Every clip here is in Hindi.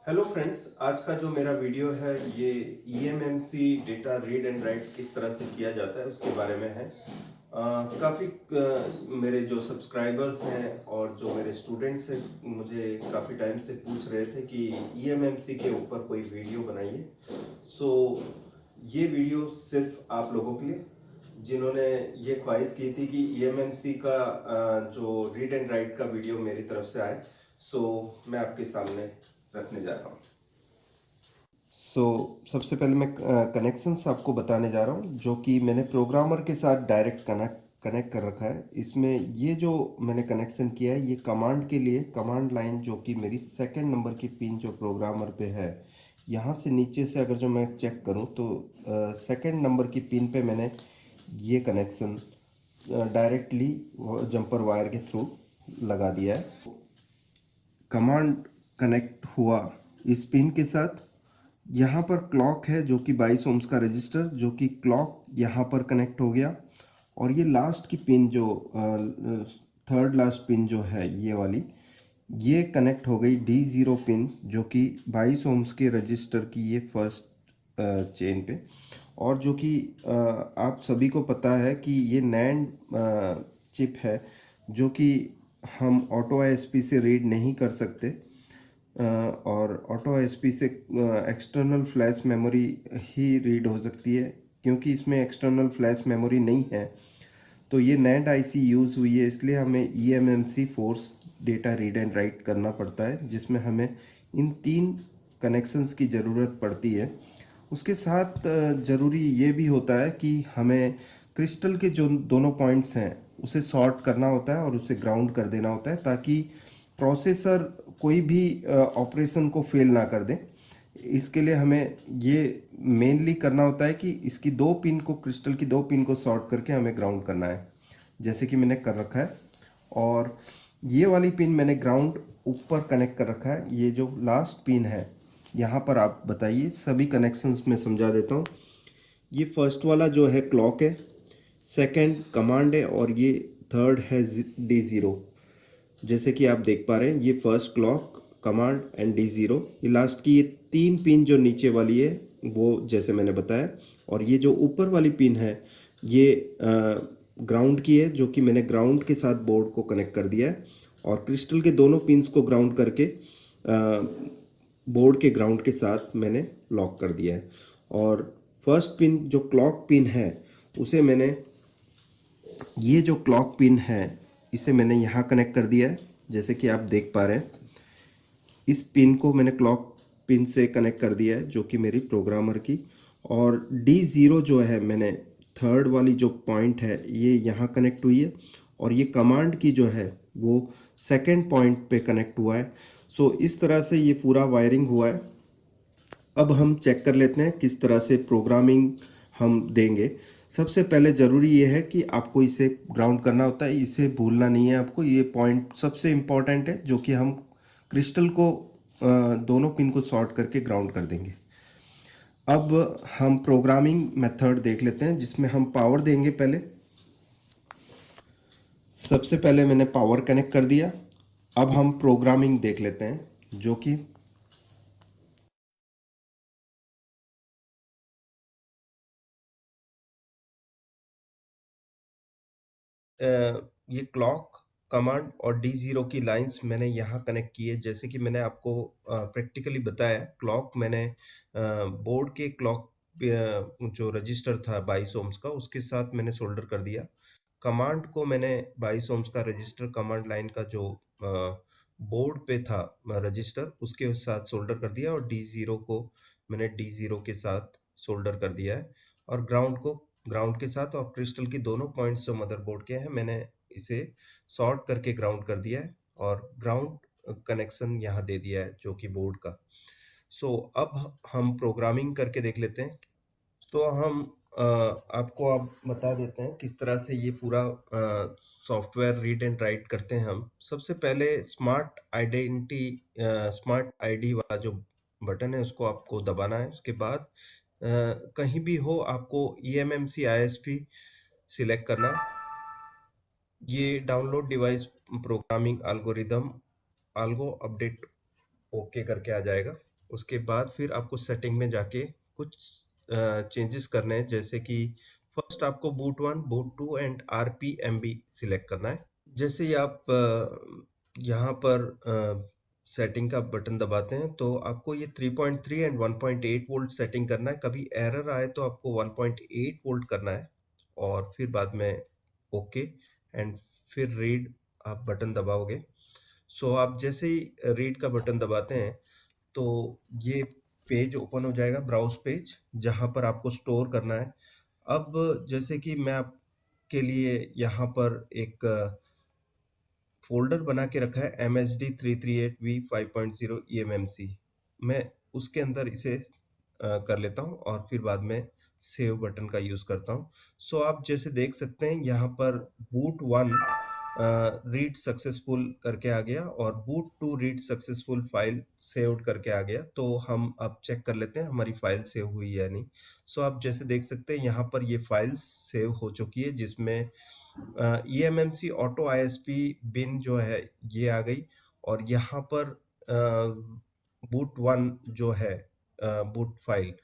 हेलो फ्रेंड्स, आज का जो मेरा वीडियो है ये eMMC data read and right किस तरह से किया जाता है उसके बारे में है। काफ़ी मेरे जो सब्सक्राइबर्स हैं और जो मेरे स्टूडेंट्स हैं मुझे काफ़ी टाइम से पूछ रहे थे कि ईएमएमसी के ऊपर कोई वीडियो बनाइए। सो ये वीडियो सिर्फ आप लोगों के लिए जिन्होंने ये ख्वाहिश की थी कि ईएमएमसी का जो रीड एंड राइट का वीडियो मेरी तरफ से आए। सो मैं आपके सामने रखने जा रहा हूँ। सबसे पहले मैं कनेक्शंस आपको बताने जा रहा हूँ जो कि मैंने प्रोग्रामर के साथ डायरेक्ट कनेक्ट कर रखा है। इसमें ये जो मैंने कनेक्शन किया है ये कमांड के लिए, कमांड लाइन जो कि मेरी सेकंड नंबर की पिन जो प्रोग्रामर पे है, यहाँ से नीचे से अगर जो मैं चेक करूँ तो सेकंड नंबर की पिन पे मैंने ये कनेक्शन डायरेक्टली जंपर वायर के थ्रू लगा दिया है। कमांड कनेक्ट हुआ इस पिन के साथ। यहाँ पर क्लॉक है जो कि 22 ओम्स का रजिस्टर, जो कि क्लॉक यहाँ पर कनेक्ट हो गया। और ये लास्ट की पिन जो थर्ड लास्ट पिन जो है ये वाली, ये कनेक्ट हो गई D0 पिन जो कि 22 ओम्स के रजिस्टर की ये फर्स्ट चेन पे। और जो कि आप सभी को पता है कि ये नैंड चिप है जो कि हम ऑटो आईएसपी से रीड नहीं कर सकते। और ऑटो आईएसपी से एक्सटर्नल फ्लैश मेमोरी ही रीड हो सकती है, क्योंकि इसमें एक्सटर्नल फ्लैश मेमोरी नहीं है। तो ये नैंड आईसी यूज़ हुई है, इसलिए हमें eMMC force data read and right करना पड़ता है, जिसमें हमें इन 3 कनेक्शंस की ज़रूरत पड़ती है। उसके साथ ज़रूरी ये भी होता है कि हमें क्रिस्टल के जो दोनों पॉइंट्स हैं उसे सॉर्ट करना होता है और उसे ग्राउंड कर देना होता है, ताकि प्रोसेसर कोई भी ऑपरेशन को फेल ना कर दे। इसके लिए हमें ये मेनली करना होता है कि इसकी 2 पिन को, क्रिस्टल की 2 पिन को सॉर्ट करके हमें ग्राउंड करना है, जैसे कि मैंने कर रखा है। और ये वाली पिन मैंने ग्राउंड ऊपर कनेक्ट कर रखा है। ये जो लास्ट पिन है यहाँ पर आप बताइए, सभी कनेक्शंस में समझा देता हूँ। ये फर्स्ट वाला जो है क्लॉक है, सेकंड कमांड है और ये थर्ड है D0। जैसे कि आप देख पा रहे हैं, ये first clock, command and D0। ये लास्ट की ये 3 पिन जो नीचे वाली है वो जैसे मैंने बताया। और ये जो ऊपर वाली पिन है ये ग्राउंड की है, जो कि मैंने ग्राउंड के साथ बोर्ड को कनेक्ट कर दिया है। और क्रिस्टल के दोनों पिन्स को ग्राउंड करके बोर्ड के ग्राउंड के साथ मैंने लॉक कर दिया है। और फर्स्ट पिन जो क्लॉक पिन है उसे मैंने, ये जो क्लॉक पिन है इसे मैंने यहाँ कनेक्ट कर दिया है, जैसे कि आप देख पा रहे हैं। इस पिन को मैंने क्लॉक पिन से कनेक्ट कर दिया है जो कि मेरी प्रोग्रामर की। और D0 जो है, मैंने थर्ड वाली जो पॉइंट है ये यहाँ कनेक्ट हुई है। और ये कमांड की जो है वो सेकंड पॉइंट पे कनेक्ट हुआ है। इस तरह से ये पूरा वायरिंग हुआ है। अब हम चेक कर लेते हैं किस तरह से प्रोग्रामिंग हम देंगे। सबसे पहले ज़रूरी ये है कि आपको इसे ग्राउंड करना होता है, इसे भूलना नहीं है आपको। ये पॉइंट सबसे इम्पॉर्टेंट है, जो कि हम क्रिस्टल को दोनों पिन को शॉर्ट करके ग्राउंड कर देंगे। अब हम प्रोग्रामिंग मेथड देख लेते हैं जिसमें हम पावर देंगे। पहले सबसे पहले मैंने पावर कनेक्ट कर दिया। अब हम प्रोग्रामिंग देख लेते हैं, जो कि ये क्लॉक, कमांड और D0 की लाइंस मैंने यहाँ कनेक्ट की है। जैसे कि मैंने आपको प्रैक्टिकली बताया, क्लॉक मैंने बोर्ड के क्लॉक जो रजिस्टर था 22 ओम्स का उसके साथ मैंने सोल्डर कर दिया। कमांड को मैंने 22 ओम्स का रजिस्टर कमांड लाइन का जो बोर्ड पे था रजिस्टर उसके साथ सोल्डर कर दिया। और D0 को मैंने D0 के साथ सोल्डर कर दिया है। और ग्राउंड को ग्राउंड के साथ, और क्रिस्टल की दोनों पॉइंट्स जो मदरबोर्ड के हैं मैंने इसे सॉर्ट करके ग्राउंड कर दिया है। और ग्राउंड कनेक्शन यहाँ दे दिया है जो कि बोर्ड का। अब हम प्रोग्रामिंग करके देख लेते हैं। हम आपको अब बता देते हैं किस तरह से ये पूरा सॉफ्टवेयर रीड एंड राइट करते हैं हम। सबसे पहले स्मार्ट आईडी वाला जो बटन है उसको आपको दबाना है। उसके बाद कहीं भी हो आपको EMMC ISP सिलेक्ट करना है। ये download device programming algorithm algo update okay करके आ जाएगा। उसके बाद फिर आपको सेटिंग में जाके कुछ चेंजेस करने हैं, जैसे कि फर्स्ट आपको बूट 1, बूट 2 एंड आरपीएमबी सिलेक्ट करना है। जैसे ही आप यहाँ पर सेटिंग का बटन दबाते हैं तो आपको ये 3.3 एंड 1.8 वोल्ट सेटिंग करना है। कभी एरर आए तो आपको 1.8 वोल्ट करना है और फिर बाद में ओके एंड फिर रीड आप बटन दबाओगे। सो आप जैसे ही रीड का बटन दबाते हैं तो ये पेज ओपन हो जाएगा, ब्राउज पेज, जहां पर आपको स्टोर करना है। अब जैसे कि मैं आपके लिए यहाँ पर एक फोल्डर बना के रखा है MHD338V5.0 EMMC। मैं उसके अंदर इसे कर लेता हूँ और फिर बाद में सेव बटन का यूज करता हूँ। सो आप जैसे देख सकते हैं यहाँ पर बूट 1 रीड सक्सेसफुल करके आ गया और boot 2 read successful file saved करके आ गया। तो हम अब चेक कर लेते हैं हमारी फाइल सेव हुई या नहीं। सो आप जैसे देख सकते हैं यहाँ पर ये फाइल सेव हो चुकी है, जिसमें EMMC ऑटो ISP बिन जो है ये आ गई और यहाँ पर बूट 1 जो है बूट फाइल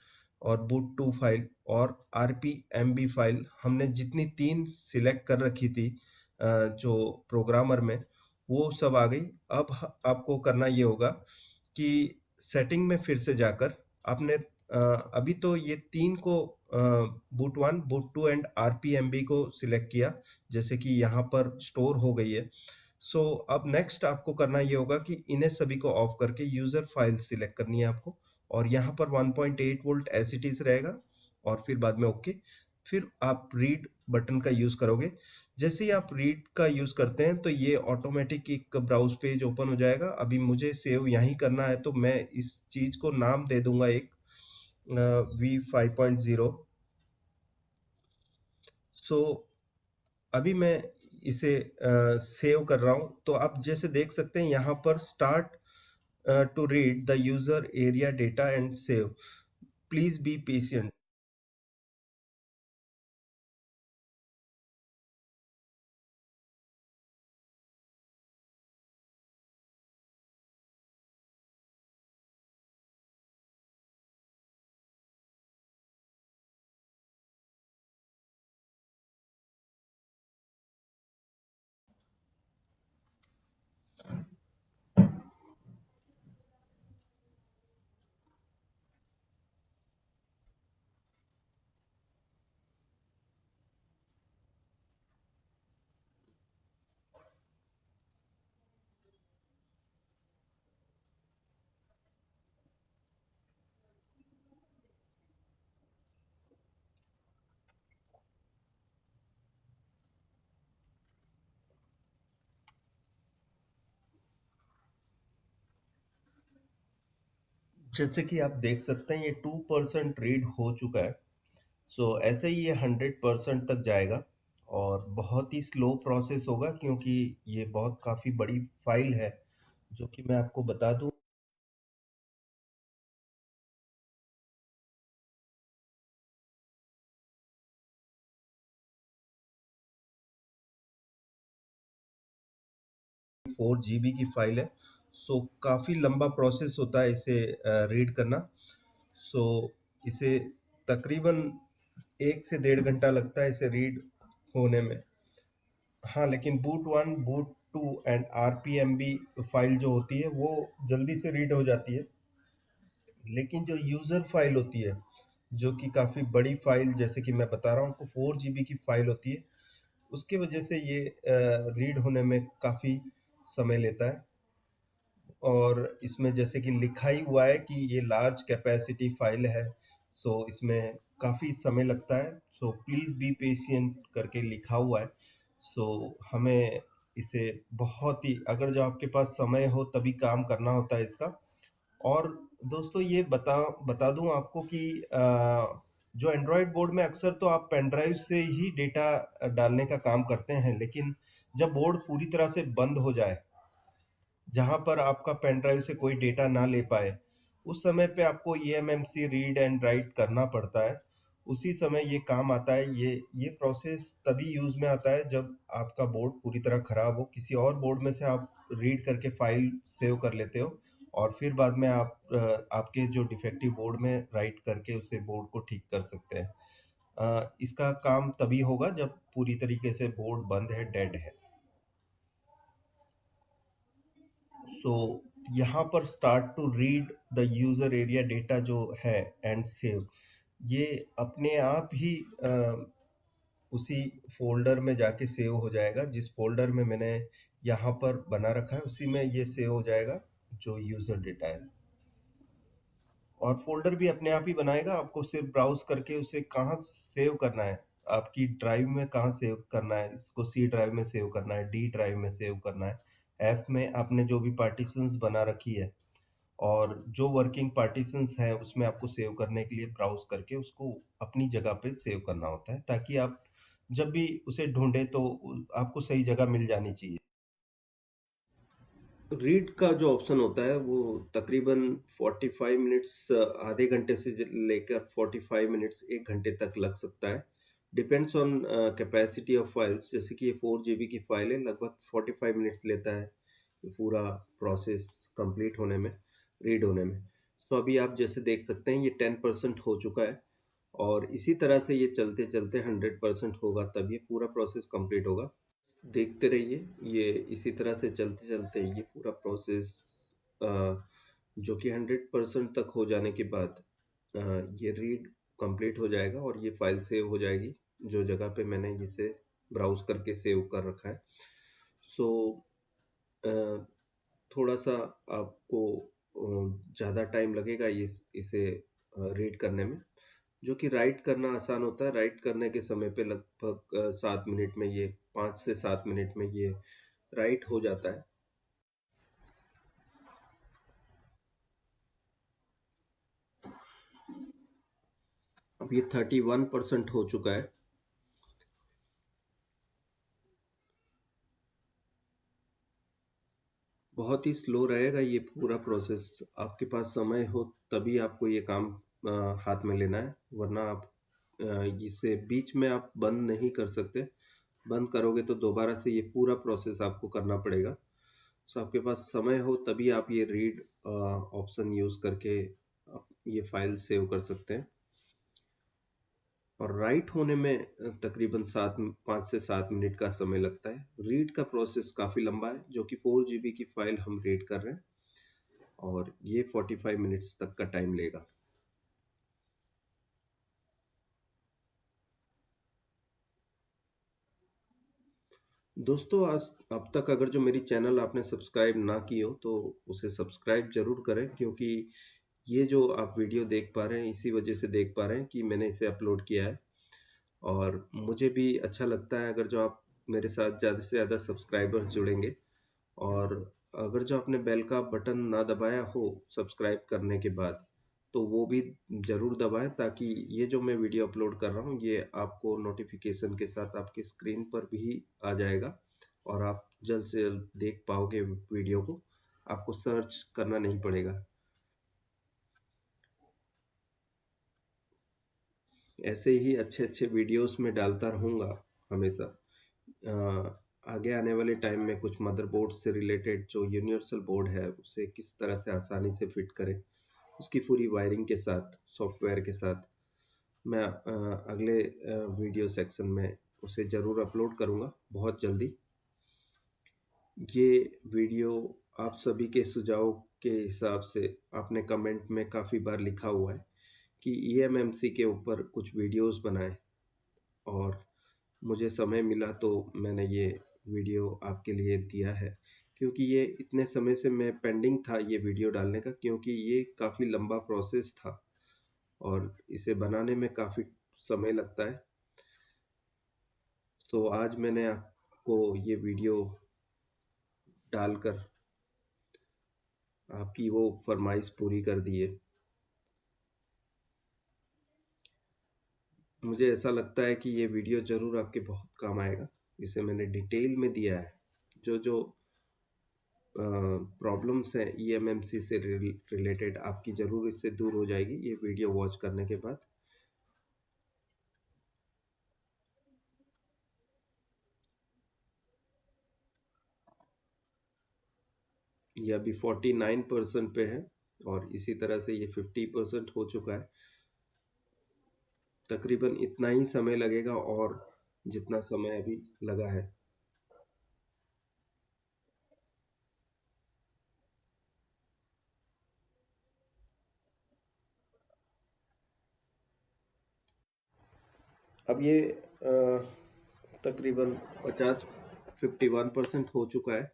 और बूट 2 फाइल और RPMB फाइल, हमने जितनी 3 सिलेक्ट कर रखी थी जो प्रोग्रामर में, वो सब आ गई। अब आपको करना ये होगा कि सेटिंग में फिर से जाकर आपने अभी तो ये 3 को बूट 1, बूट 2 एंड RPMB को सिलेक्ट किया, जैसे कि यहाँ पर स्टोर हो गई है। सो अब नेक्स्ट आपको करना ये होगा कि इन्हें सभी को ऑफ करके यूजर फाइल सिलेक्ट करनी है आपको और यहाँ पर 1.8 वोल्ट एज इट इज रहेगा और फिर बाद में ओके। फिर आप रीड बटन का यूज करोगे। जैसे ही आप रीड का यूज करते हैं तो ये ऑटोमेटिक एक ब्राउज पेज ओपन हो जाएगा। अभी मुझे सेव यहीं करना है तो मैं इस चीज को नाम दे दूंगा एक V5.0। सो अभी मैं इसे सेव कर रहा हूं तो आप जैसे देख सकते हैं यहाँ पर start to read the user area data and save, please be patient. जैसे कि आप देख सकते हैं ये 2% रीड हो चुका है। सो ऐसे ही ये 100% तक जाएगा और बहुत ही स्लो प्रोसेस होगा क्योंकि ये बहुत काफी बड़ी फाइल है, जो कि मैं आपको बता दूं 4 GB की फाइल है। सो काफी लंबा प्रोसेस होता है इसे रीड करना। सो इसे तकरीबन 1 से 1.5 घंटा लगता है इसे रीड होने में। हाँ, लेकिन boot 1, boot 2 and RPMB file जो होती है वो जल्दी से रीड हो जाती है। लेकिन जो यूजर फाइल होती है, जो कि काफी बड़ी फाइल, जैसे कि मैं बता रहा हूँ आपको 4 GB की फाइल होती है, उसकी वजह से ये रीड होने में काफी समय लेता है। और इसमें जैसे कि लिखा ही हुआ है कि ये लार्ज कैपेसिटी फाइल है, सो इसमें काफी समय लगता है। सो प्लीज बी पेशेंट करके लिखा हुआ है। सो हमें इसे बहुत ही, अगर जो आपके पास समय हो तभी काम करना होता है इसका। और दोस्तों ये बता दूं आपको कि जो एंड्रॉयड बोर्ड में अक्सर तो आप पेन ड्राइव से ही डेटा डालने का काम करते हैं, लेकिन जब बोर्ड पूरी तरह से बंद हो जाए, जहां पर आपका पेन ड्राइव से कोई डेटा ना ले पाए, उस समय पे आपको EMMC रीड एंड राइट करना पड़ता है। उसी समय ये काम आता है। ये प्रोसेस तभी यूज में आता है जब आपका बोर्ड पूरी तरह खराब हो, किसी और बोर्ड में से आप रीड करके फाइल सेव कर लेते हो और फिर बाद में आप आपके जो डिफेक्टिव बोर्ड में राइट करके उसे बोर्ड को ठीक कर सकते हैं। इसका काम तभी होगा जब पूरी तरीके से बोर्ड बंद है, डेड है। सो यहाँ पर start to read the user area data जो है एंड सेव, ये अपने आप ही उसी फ़ोल्डर में जाके सेव हो जाएगा। जिस फ़ोल्डर में मैंने यहाँ पर बना रखा है उसी में ये सेव हो जाएगा जो यूज़र डेटा है। और फ़ोल्डर भी अपने आप ही बनाएगा, आपको सिर्फ ब्राउज़ करके उसे कहाँ सेव करना है, आपकी ड्राइव में कहाँ सेव करना है, इसको सी ड्राइव में सेव करना है, डी ड्राइव में सेव करना है, एफ में आपने जो भी पार्टीशंस बना रखी है और जो वर्किंग पार्टीशंस हैं उसमें आपको सेव करने के लिए ब्राउज़ करके उसको अपनी जगह पे सेव करना होता है, ताकि आप जब भी उसे ढूँढे तो आपको सही जगह मिल जानी चाहिए। रीड का जो ऑप्शन होता है वो तकरीबन 45 मिनट्स, आधे घंटे से लेकर 45 मिनट्स 1 घंटे तक लग सकता है। Depends on capacity of files. जैसे कि ये 4 GB की फाइल है, लगभग 45 मिनट्स लेता है ये पूरा प्रोसेस कंप्लीट होने में, रीड होने में। तो अभी आप जैसे देख सकते हैं ये 10% हो चुका है और इसी तरह से ये चलते चलते 100% होगा, तब ये पूरा प्रोसेस कंप्लीट होगा। देखते रहिए, ये इसी तरह से चलते चलते ये पूरा प्रोसेस जो कि 100% तक हो जाने के बाद ये रीड कंप्लीट हो जाएगा और ये फाइल सेव हो जाएगी जो जगह पे मैंने इसे ब्राउज करके सेव कर रखा है। सो थोड़ा सा आपको ज़्यादा टाइम लगेगा इसे रीड करने में, जो कि राइट करना आसान होता है। राइट करने के समय पे लगभग 7 मिनट में ये 5 से 7 मिनट में ये राइट हो जाता है। अब ये 31% हो चुका है। बहुत ही स्लो रहेगा ये पूरा प्रोसेस। आपके पास समय हो तभी आपको ये काम हाथ में लेना है, वरना आप इसे बीच में आप बंद नहीं कर सकते। बंद करोगे तो दोबारा से ये पूरा प्रोसेस आपको करना पड़ेगा। सो आपके पास समय हो तभी आप ये रीड ऑप्शन यूज करके ये फाइल सेव कर सकते हैं। और राइट होने में तकरीबन 5 से 7 मिनट का समय लगता है। रीड का प्रोसेस काफ़ी लंबा है, जो कि 4 GB की फाइल हम रीड कर रहे हैं और ये 45 मिनट्स तक का टाइम लेगा। दोस्तों, आज अब तक अगर जो मेरी चैनल आपने सब्सक्राइब ना की हो तो उसे सब्सक्राइब जरूर करें, क्योंकि ये जो आप वीडियो देख पा रहे हैं इसी वजह से देख पा रहे हैं कि मैंने इसे अपलोड किया है। और मुझे भी अच्छा लगता है अगर जो आप मेरे साथ ज़्यादा से ज़्यादा सब्सक्राइबर्स जुड़ेंगे। और अगर जो आपने बेल का बटन ना दबाया हो सब्सक्राइब करने के बाद, तो वो भी ज़रूर दबाएं, ताकि ये जो मैं वीडियो अपलोड कर रहा हूँ ये आपको नोटिफिकेशन के साथ आपकी स्क्रीन पर भी आ जाएगा और आप जल्द से जल्द देख पाओगे वीडियो को। आपको सर्च करना नहीं पड़ेगा। ऐसे ही अच्छे अच्छे वीडियोस में डालता रहूँगा हमेशा। आगे आने वाले टाइम में कुछ मदरबोर्ड से रिलेटेड जो यूनिवर्सल बोर्ड है उसे किस तरह से आसानी से फिट करें, उसकी पूरी वायरिंग के साथ, सॉफ्टवेयर के साथ मैं अगले वीडियो सेक्शन में उसे ज़रूर अपलोड करूँगा बहुत जल्दी। ये वीडियो आप सभी के सुझाव के हिसाब से आपने कमेंट में काफ़ी बार लिखा हुआ है कि ईएमएमसी के ऊपर कुछ वीडियोस बनाएं, और मुझे समय मिला तो मैंने ये वीडियो आपके लिए दिया है, क्योंकि ये इतने समय से मैं पेंडिंग था ये वीडियो डालने का, क्योंकि ये काफ़ी लंबा प्रोसेस था और इसे बनाने में काफ़ी समय लगता है। तो आज मैंने आपको ये वीडियो डालकर आपकी वो फरमाइश पूरी कर दी है। मुझे ऐसा लगता है कि ये वीडियो ज़रूर आपके बहुत काम आएगा। इसे मैंने डिटेल में दिया है, जो जो प्रॉब्लम्स हैं ईएमएमसी से रिलेटेड आपकी ज़रूर इससे दूर हो जाएगी ये वीडियो वॉच करने के बाद। ये अभी 49% पे है और इसी तरह से ये 50% हो चुका है। तकरीबन इतना ही समय लगेगा और जितना समय अभी लगा है। अब ये तकरीबन 51% हो चुका है।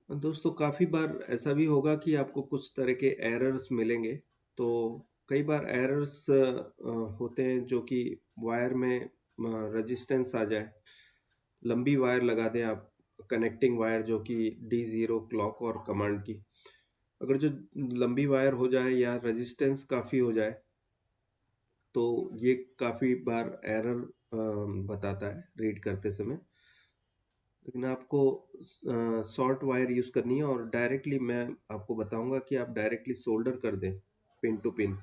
दोस्तों काफ़ी बार ऐसा भी होगा कि आपको कुछ तरह के एरर्स मिलेंगे। तो कई बार एरर्स होते हैं जो कि वायर में रेजिस्टेंस आ जाए। लंबी वायर लगा दें आप, कनेक्टिंग वायर जो कि D0 क्लॉक और कमांड की, अगर जो लंबी वायर हो जाए या रेजिस्टेंस काफ़ी हो जाए तो ये काफ़ी बार एरर बताता है रीड करते समय। लेकिन आपको शॉर्ट वायर यूज़ करनी है और डायरेक्टली मैं आपको बताऊंगा कि आप डायरेक्टली सोल्डर कर दें पिन टू पिन,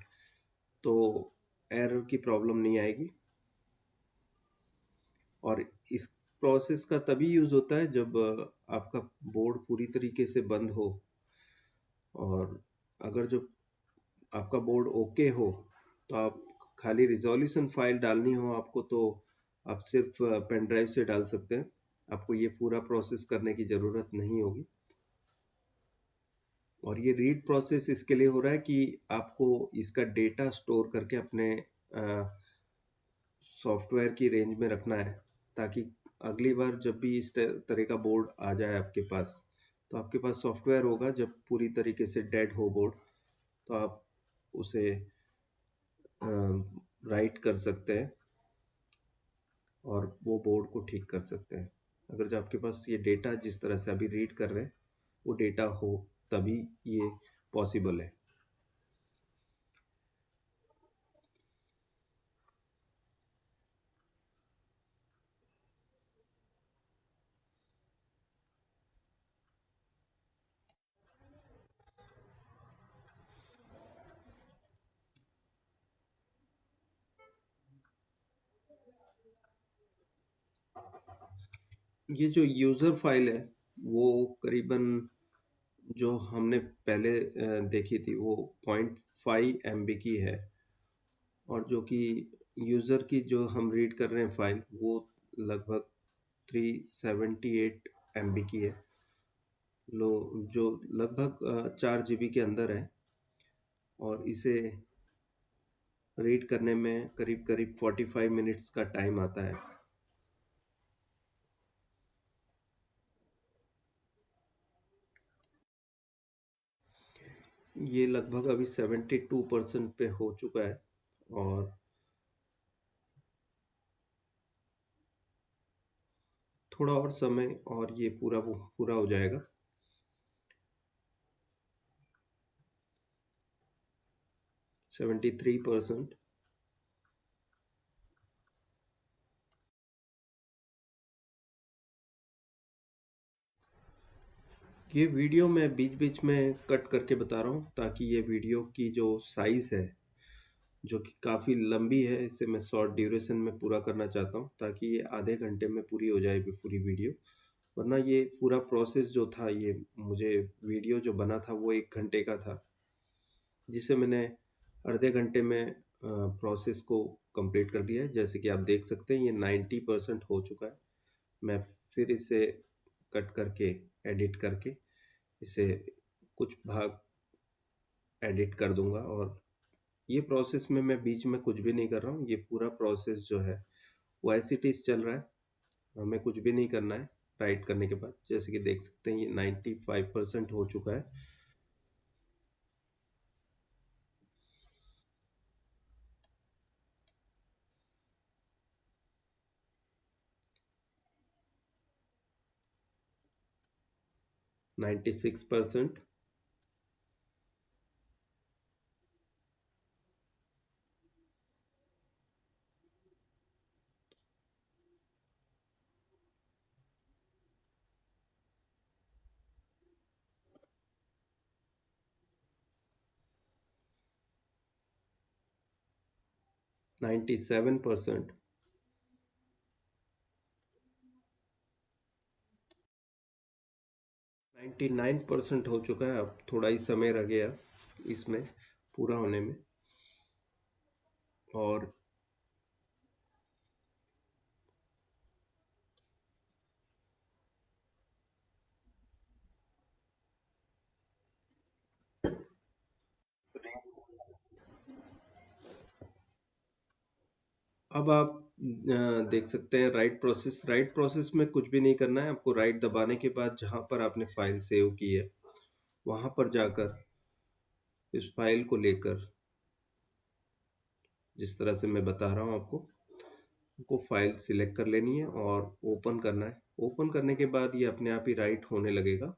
तो एरर की प्रॉब्लम नहीं आएगी। और इस प्रोसेस का तभी यूज़ होता है जब आपका बोर्ड पूरी तरीके से बंद हो। और अगर जो आपका बोर्ड ओके हो तो आप खाली रिजोल्यूशन फाइल डालनी हो आपको, तो आप सिर्फ पेन ड्राइव से डाल सकते हैं। आपको ये पूरा प्रोसेस करने की ज़रूरत नहीं होगी। और ये रीड प्रोसेस इसके लिए हो रहा है कि आपको इसका डेटा स्टोर करके अपने सॉफ्टवेयर की रेंज में रखना है, ताकि अगली बार जब भी इस तरह का बोर्ड आ जाए आपके पास, तो आपके पास सॉफ्टवेयर होगा। जब पूरी तरीके से डेड हो बोर्ड तो आप उसे राइट कर सकते हैं और वो बोर्ड को ठीक कर सकते हैं। अगर जो आपके पास ये डेटा जिस तरह से अभी रीड कर रहे हैं वो डेटा हो, तभी ये पॉसिबल है। ये जो यूज़र फाइल है वो करीबन जो हमने पहले देखी थी वो 0.5 MB की है। और जो कि यूज़र की जो हम रीड कर रहे हैं फाइल वो लगभग 378 MB की है। लो, जो लगभग 4 GB के अंदर है। और इसे रीड करने में करीब करीब 45 मिनट्स का टाइम आता है। ये लगभग अभी 72% पे हो चुका है और थोड़ा और समय और ये पूरा पूरा हो जाएगा। 73%। ये वीडियो मैं बीच बीच में कट करके बता रहा हूँ ताकि ये वीडियो की जो साइज है जो कि काफ़ी लंबी है, इसे मैं शॉर्ट ड्यूरेशन में पूरा करना चाहता हूँ ताकि ये आधे घंटे में पूरी हो जाए पूरी वीडियो। वरना ये पूरा प्रोसेस जो था, ये मुझे वीडियो जो बना था वो 1 घंटे का था, जिसे मैंने आधे घंटे में प्रोसेस को कंप्लीट कर दिया है। जैसे कि आप देख सकते हैं ये 90% हो चुका है। मैं फिर इसे कट करके एडिट करके इसे कुछ भाग एडिट कर दूंगा। और ये प्रोसेस में मैं बीच में कुछ भी नहीं कर रहा हूँ, ये पूरा प्रोसेस जो है वो एज इट इज चल रहा है। हमें कुछ भी नहीं करना है राइट करने के बाद। जैसे कि देख सकते हैं ये 95% हो चुका है। 96%। 97%। 99% हो चुका है, अब थोड़ा ही समय रह गया इसमें पूरा होने में। और अब आप देख सकते हैं राइट प्रोसेस में कुछ भी नहीं करना है आपको। राइट दबाने के बाद जहां पर आपने फाइल सेव की है वहां पर जाकर इस फाइल को लेकर, जिस तरह से मैं बता रहा हूं आपको फाइल सिलेक्ट कर लेनी है और ओपन करना है। ओपन करने के बाद ये अपने आप ही राइट होने लगेगा।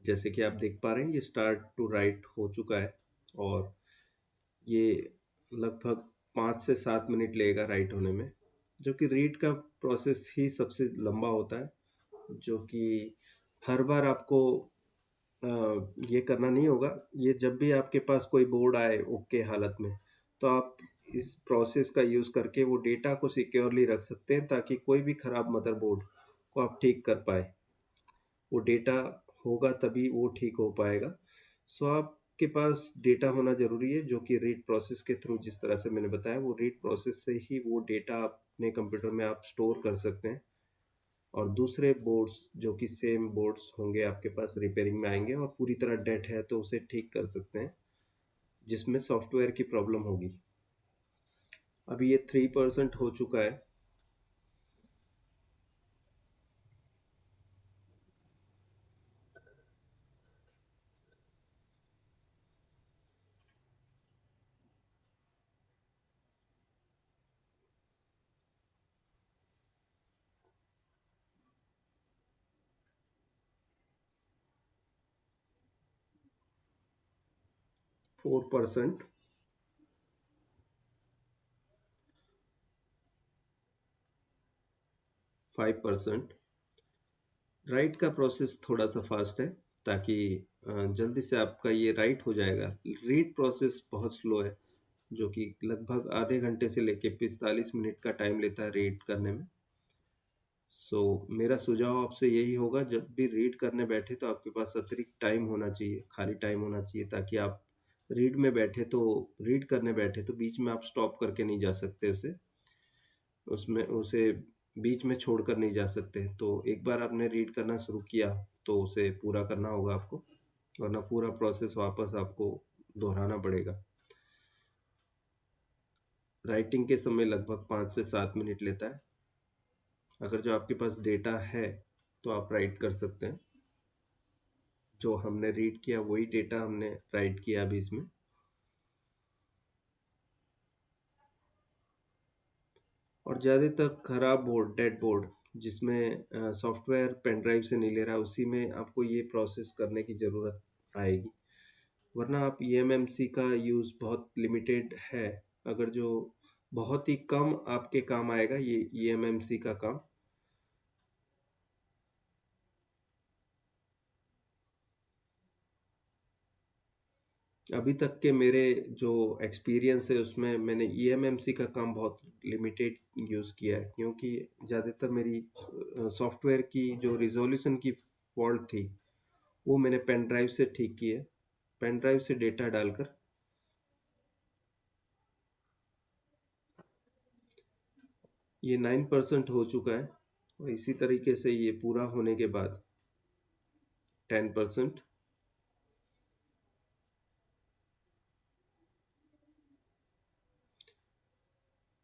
जैसे कि आप देख पा रहे हैं ये स्टार्ट टू राइट हो चुका है और ये लगभग 5 से 7 मिनट लगेगा राइट होने में, जो कि रीड का प्रोसेस ही सबसे लंबा होता है, जो कि हर बार आपको ये करना नहीं होगा। ये जब भी आपके पास कोई बोर्ड आए ओके हालत में, तो आप इस प्रोसेस का यूज करके वो डेटा को सिक्योरली रख सकते हैं, ताकि कोई भी खराब मदरबोर्ड को आप ठीक कर पाए। वो डेटा होगा तभी वो ठीक हो पाएगा। सो आपके पास डेटा होना जरूरी है, जो कि रीड प्रोसेस के थ्रू, जिस तरह से मैंने बताया, वो रीड प्रोसेस से ही वो डेटा अपने कंप्यूटर में आप स्टोर कर सकते हैं। और दूसरे बोर्ड्स जो कि सेम बोर्ड्स होंगे आपके पास रिपेयरिंग में आएंगे और पूरी तरह डेड है तो उसे ठीक कर सकते हैं, जिसमें सॉफ्टवेयर की प्रॉब्लम होगी। अभी ये 3% हो चुका है। 4%। 5%। राइट का प्रोसेस थोड़ा सा फास्ट है, ताकि जल्दी से आपका ये राइट हो जाएगा। रीड प्रोसेस बहुत स्लो है, जो कि लगभग आधे घंटे से लेके 45 मिनट का टाइम लेता है रीड करने में। सो मेरा सुझाव आपसे यही होगा, जब भी रीड करने बैठे तो आपके पास अतिरिक्त टाइम होना चाहिए, खाली टाइम होना चाहिए, ताकि आप रीड में बैठे तो रीड करने बैठे तो बीच में आप स्टॉप करके नहीं जा सकते उसे, उसमें उसे बीच में छोड़कर नहीं जा सकते। तो एक बार आपने रीड करना शुरू किया तो उसे पूरा करना होगा आपको, वरना पूरा प्रोसेस वापस आपको दोहराना पड़ेगा। राइटिंग के समय लगभग 5 से 7 मिनट लेता है। अगर जो आपके पास डेटा है तो आप राइट कर सकते हैं। जो हमने रीड किया वही डेटा हमने राइट किया अभी इसमें। और ज़्यादातर खराब बोर्ड, डेड बोर्ड, जिसमें सॉफ्टवेयर पेन ड्राइव से नहीं ले रहा, उसी में आपको ये प्रोसेस करने की ज़रूरत आएगी। वरना आप ईएमएमसी का यूज़ बहुत लिमिटेड है। अगर जो बहुत ही कम आपके काम आएगा ये ईएमएमसी का काम। अभी तक के मेरे जो एक्सपीरियंस है उसमें मैंने ईएमएमसी का काम बहुत लिमिटेड यूज़ किया है, क्योंकि ज़्यादातर मेरी सॉफ्टवेयर की जो रिजोल्यूशन की फॉल्ट थी वो मैंने पेन ड्राइव से ठीक की है, पेन ड्राइव से डेटा डालकर। ये 9% हो चुका है और इसी तरीके से ये पूरा होने के बाद 10%।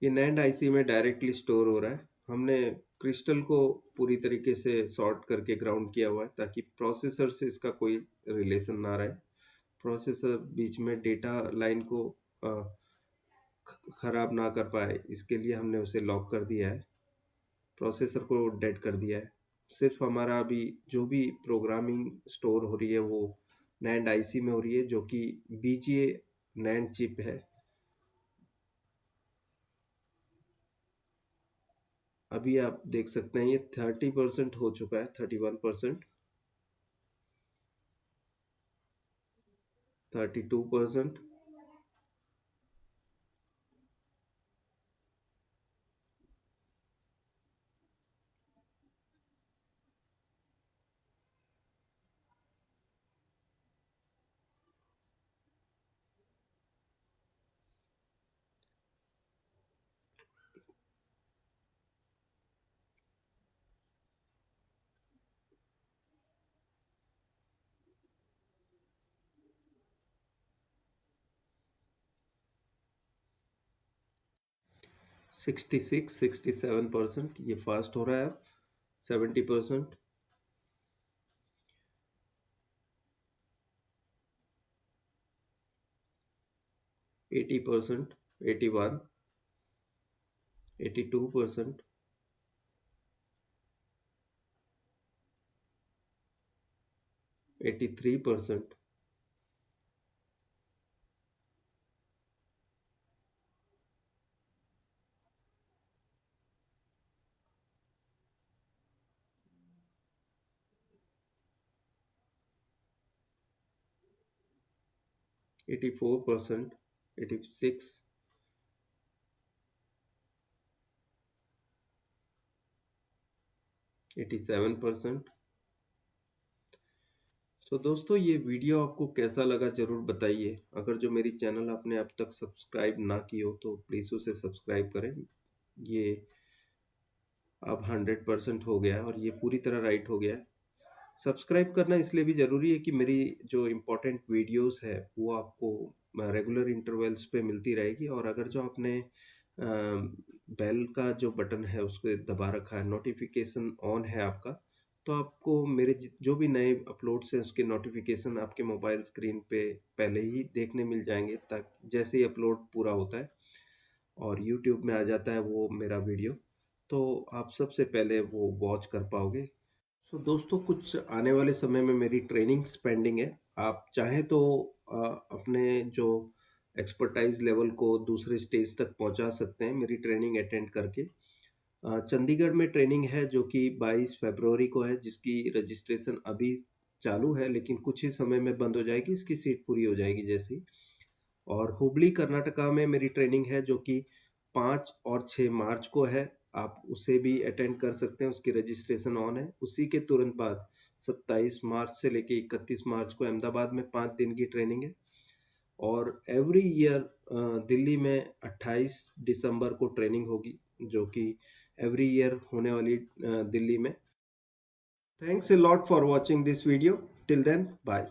ये नैंड आईसी में डायरेक्टली स्टोर हो रहा है। हमने क्रिस्टल को पूरी तरीके से सॉर्ट करके ग्राउंड किया हुआ है, ताकि प्रोसेसर से इसका कोई रिलेशन ना रहे। प्रोसेसर बीच में डेटा लाइन को अ, खराब ना कर पाए, इसके लिए हमने उसे लॉक कर दिया है, प्रोसेसर को डेड कर दिया है। सिर्फ हमारा अभी जो भी प्रोग्रामिंग स्टोर हो रही है वो नैंड आईसी में हो रही है, जो कि बीजीए नैंड चिप है। अभी आप देख सकते हैं ये 30% हो चुका है, 31%, 32%। 66 67%, ये फास्ट हो रहा है अब। 70%, 80%, 81, 82%, 83%, 84%, 86, 87%। तो दोस्तों, ये वीडियो आपको कैसा लगा जरूर बताइए। अगर जो मेरी चैनल आपने अब तक सब्सक्राइब ना की हो तो प्लीज़ उसे सब्सक्राइब करें। ये अब 100% हो गया है और ये पूरी तरह राइट हो गया है। सब्सक्राइब करना इसलिए भी ज़रूरी है कि मेरी जो इम्पोर्टेंट वीडियोस है वो आपको रेगुलर इंटरवल्स पे मिलती रहेगी। और अगर जो आपने बेल का जो बटन है उसको दबा रखा है, नोटिफिकेशन ऑन है आपका, तो आपको मेरे जो भी नए अपलोड्स हैं उसके नोटिफिकेशन आपके मोबाइल स्क्रीन पे पहले ही देखने मिल जाएंगे, ताकि जैसे ही अपलोड पूरा होता है और यूट्यूब में आ जाता है वो मेरा वीडियो, तो आप सबसे पहले वो वॉच कर पाओगे। सो दोस्तों, कुछ आने वाले समय में मेरी ट्रेनिंग पेंडिंग है। आप चाहें तो अपने जो एक्सपर्टाइज लेवल को दूसरे स्टेज तक पहुंचा सकते हैं मेरी ट्रेनिंग अटेंड करके। चंडीगढ़ में ट्रेनिंग है जो कि 22 फरवरी को है, जिसकी रजिस्ट्रेशन अभी चालू है लेकिन कुछ ही समय में बंद हो जाएगी, इसकी सीट पूरी हो जाएगी जैसे ही। और हुबली कर्नाटका में मेरी ट्रेनिंग है जो कि 5 और 6 मार्च को है। आप उसे भी अटेंड कर सकते हैं, उसकी रजिस्ट्रेशन ऑन है। उसी के तुरंत बाद 27 मार्च से लेके 31 मार्च को अहमदाबाद में 5 दिन की ट्रेनिंग है। और एवरी ईयर दिल्ली में 28 दिसंबर को ट्रेनिंग होगी, जो कि एवरी ईयर होने वाली दिल्ली में। Thanks a lot for watching this video. Till then, bye.